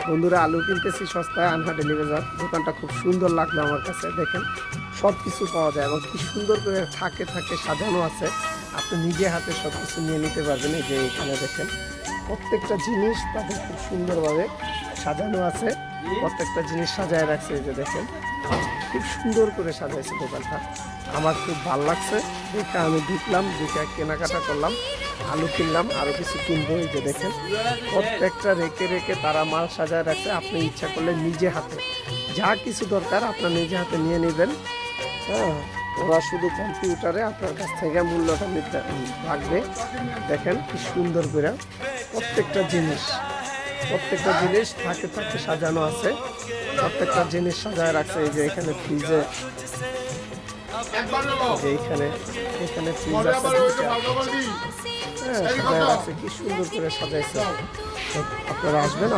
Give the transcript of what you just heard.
বন্ধুরা, আলু কিনতেছি সস্তায়, আনহাটেলি বাজার। দোকানটা খুব সুন্দর লাগলো আমার কাছে। দেখেন সব কিছু পাওয়া যায় এবং কি সুন্দর করে থাকে থাকে সাজানো আছে। আপনি নিজে হাতে সব কিছু নিয়ে নিতে পারবেন। এই যে এখানে দেখেন প্রত্যেকটা জিনিস তাদের খুব সুন্দরভাবে সাজানো আছে। প্রত্যেকটা জিনিস সাজায় রাখছে। এই যে দেখেন খুব সুন্দর করে সাজাইছে দোকানটা। আমার খুব ভালো লাগছে দেখে আমি ঢুকলাম, ঢুকে কেনাকাটা করলাম, আলু কিনলাম, আরও কিছু কিনবো। এই যে দেখেন প্রত্যেকটা রেখে রেখে তারা মাল সাজায় রাখছে। আপনি ইচ্ছা করলে নিজে হাতে যা কিছু দরকার আপনার নিজে হাতে নিয়ে নেবেন। হ্যাঁ, ওরা শুধু কম্পিউটারে আপনার কাছ থেকে মূল্যটা নিতে রাখবে। দেখেন কি সুন্দর করে প্রত্যেকটা জিনিস থাকে থাকে সাজানো আছে। প্রত্যেকটা জিনিস সাজায় রাখছে। এই যে এখানে ফ্রিজে, এখানে ফ্রিজ আছে দুইটা। হ্যাঁ, সাজায় রাখছে, কি সুন্দর করে সাজাইছে। আপনারা আসবেন।